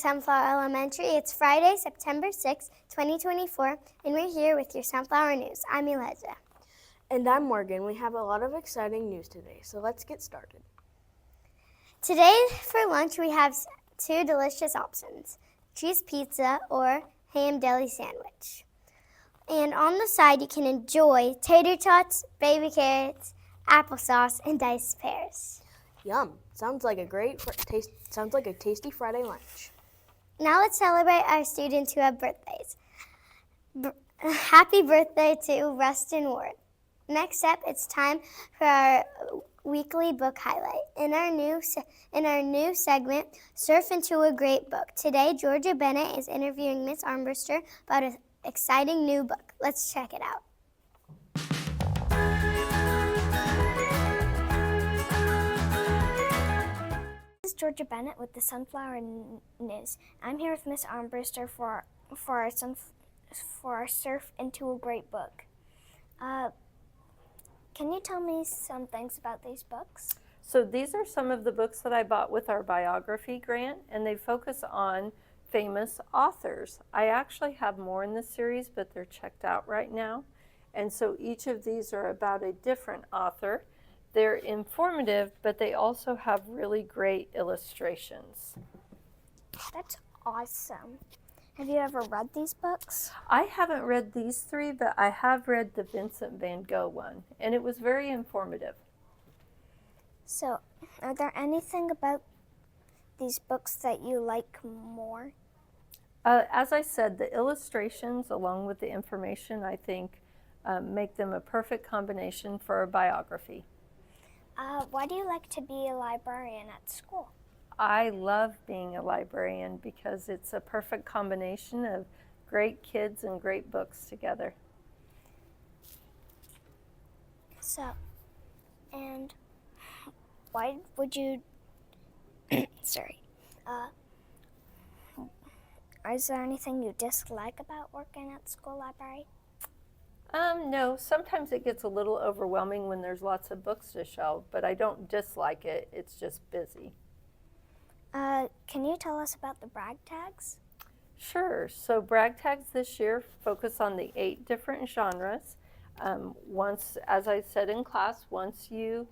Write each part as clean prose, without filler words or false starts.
Sunflower Elementary. It's Friday, September 6, 2024, and we're here with your Sunflower News. I'm Elijah. And I'm Morgan. We have a lot of exciting news today, so let's get started. Today for lunch we have two delicious options, cheese pizza or ham deli sandwich. And on the side you can enjoy tater tots, baby carrots, applesauce, and diced pears. Yum! Sounds like a tasty Friday lunch. Now let's celebrate our students who have birthdays. Happy birthday to Rustin Ward. Next up, it's time for our weekly book highlight. In our new segment, Surf into a Great Book. Today, Georgia Bennett is interviewing Miss Armbruster about an exciting new book. Let's check it out. This is Georgia Bennett with the Sunflower News. I'm here with Miss Armbruster for our Surf into a Great Book. Can you tell me some things about these books? So these are some of the books that I bought with our biography grant, and they focus on famous authors. I actually have more in the series, but they're checked out right now. And so each of these are about a different author. They're informative, but they also have really great illustrations. That's awesome. Have you ever read these books? I haven't read these three, but I have read the Vincent van Gogh one, and it was very informative. So, are there anything about these books that you like more? As I said, the illustrations along with the information, I think, make them a perfect combination for a biography. Why do you like to be a librarian at school? I love being a librarian because it's a perfect combination of great kids and great books together. So, and why would you, sorry, is there anything you dislike about working at school library? No, sometimes it gets a little overwhelming when there's lots of books to shelve, but I don't dislike it, it's just busy. Can you tell us about the brag tags? Sure. So brag tags this year focus on the 8 different genres. As I said in class, once you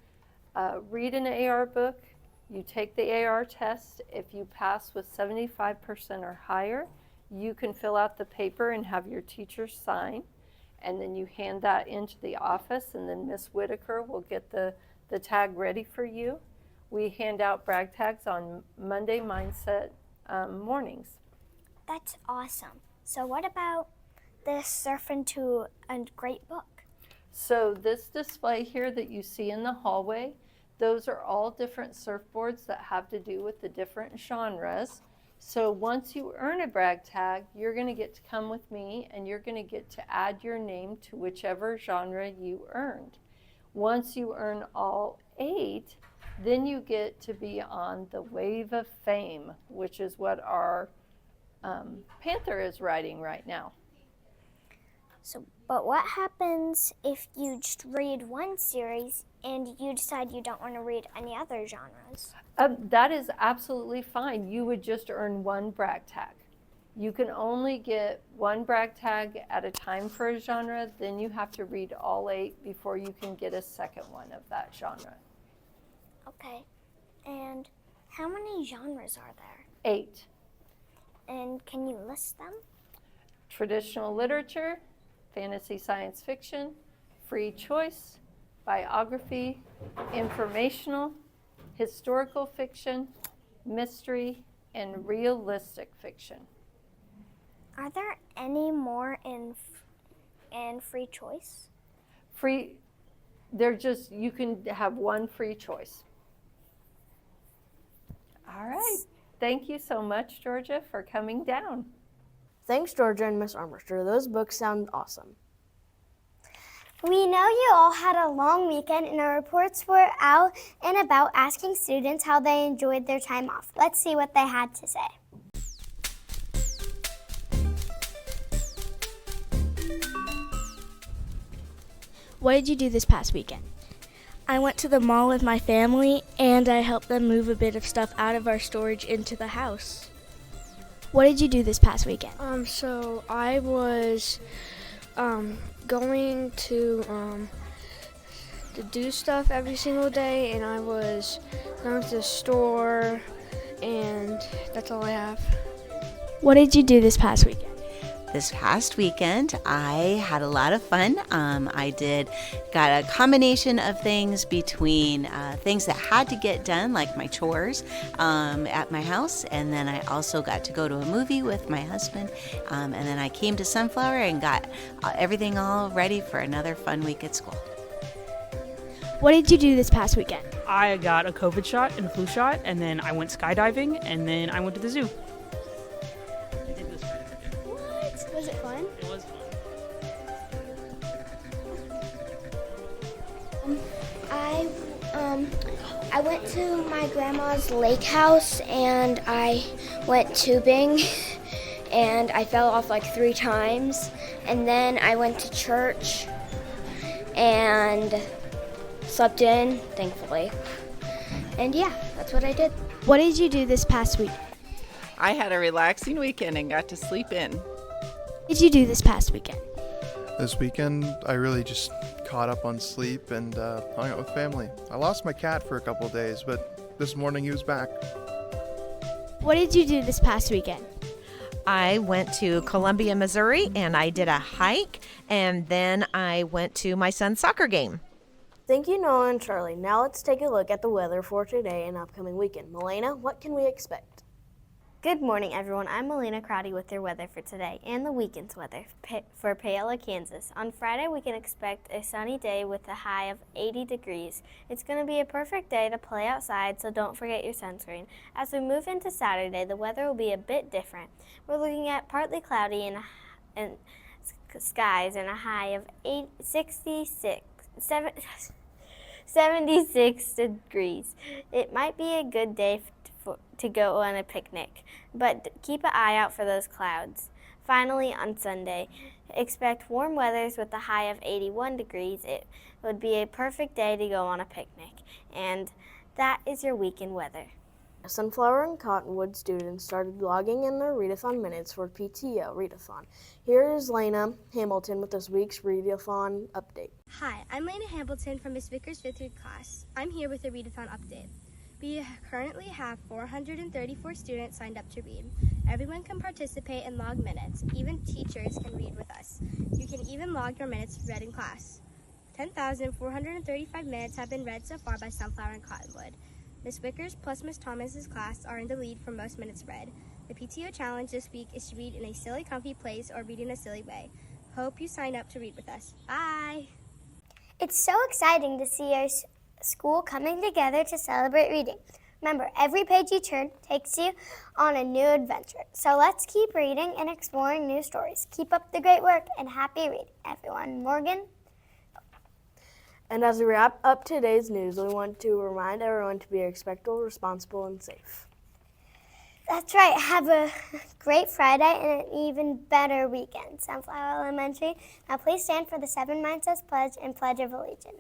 read an AR book, you take the AR test. If you pass with 75% or higher, you can fill out the paper and have your teacher sign. And then you hand that into the office, and then Miss Whitaker will get the tag ready for you. We hand out brag tags on Monday Mindset mornings. That's awesome. So what about this Surf into a Great Book? So this display here that you see in the hallway, those are all different surfboards that have to do with the different genres. So once you earn a brag tag, you're going to get to come with me and you're going to get to add your name to whichever genre you earned. Once you earn all 8, then you get to be on the Wave of Fame, which is what our Panther is riding right now. So, but what happens if you just read one series and you decide you don't want to read any other genres? That is absolutely fine. You would just earn 1 brag tag. You can only get 1 brag tag at a time for a genre, then you have to read all 8 before you can get a second one of that genre. Okay, and how many genres are there? 8. And can you list them? Traditional literature, fantasy science fiction, free choice, biography, informational, historical fiction, mystery, and realistic fiction. Are there any more in free choice? You can have 1 free choice. All right. Thank you so much, Georgia, for coming down. Thanks, Georgia and Miss Armbruster. Those books sound awesome. We know you all had a long weekend, and our reports were out and about asking students how they enjoyed their time off. Let's see what they had to say. What did you do this past weekend? I went to the mall with my family, and I helped them move a bit of stuff out of our storage into the house. What did you do this past weekend? So I was going to do stuff every single day, and I was going to the store, and that's all I have. What did you do this past weekend? This past weekend, I had a lot of fun. Got a combination of things between things that had to get done, like my chores at my house, and then I also got to go to a movie with my husband, and then I came to Sunflower and got everything all ready for another fun week at school. What did you do this past weekend? I got a COVID shot and a flu shot, and then I went skydiving, and then I went to the zoo. What? Was it fun? It was fun. I went to my grandma's lake house and I went tubing and I fell off like 3 times. And then I went to church and slept in, thankfully. And yeah, that's what I did. What did you do this past week? I had a relaxing weekend and got to sleep in. What did you do this past weekend? This weekend, I really just caught up on sleep and hung out with family. I lost my cat for a couple of days, but this morning he was back. What did you do this past weekend? I went to Columbia, Missouri, and I did a hike, and then I went to my son's soccer game. Thank you, Noah and Charlie. Now let's take a look at the weather for today and upcoming weekend. Milena, what can we expect? Good morning, everyone. I'm Melina Crowdy with your weather for today and the weekend's weather for Paola, Kansas. On Friday, we can expect a sunny day with a high of 80 degrees. It's going to be a perfect day to play outside, so don't forget your sunscreen. As we move into Saturday, the weather will be a bit different. We're looking at partly cloudy and skies and a high of 76 degrees. It might be a good day to go on a picnic, but keep an eye out for those clouds. Finally, on Sunday, expect warm weathers with a high of 81 degrees. It would be a perfect day to go on a picnic. And that is your weekend weather. Sunflower and Cottonwood students started logging in their readathon minutes for PTO Readathon. Here is Lena Hamilton with this week's Readathon update. Hi, I'm Lena Hamilton from Ms. Vickers' 5th grade class. I'm here with a Readathon update. We currently have 434 students signed up to read. Everyone can participate and log minutes. Even teachers can read with us. You can even log your minutes read in class. 10,435 minutes have been read so far by Sunflower and Cottonwood. Ms. Vickers plus Ms. Thomas's class are in the lead for most minutes read. The PTO challenge this week is to read in a silly, comfy place or read in a silly way. Hope you sign up to read with us. Bye! It's so exciting to see our school coming together to celebrate reading. Remember, every page you turn takes you on a new adventure. So let's keep reading and exploring new stories. Keep up the great work and happy reading, everyone. Morgan? And as we wrap up today's news, we want to remind everyone to be respectful, responsible, and safe. That's right. Have a great Friday and an even better weekend. Sunflower Elementary. Now please stand for the 7 Mindsets Pledge and Pledge of Allegiance.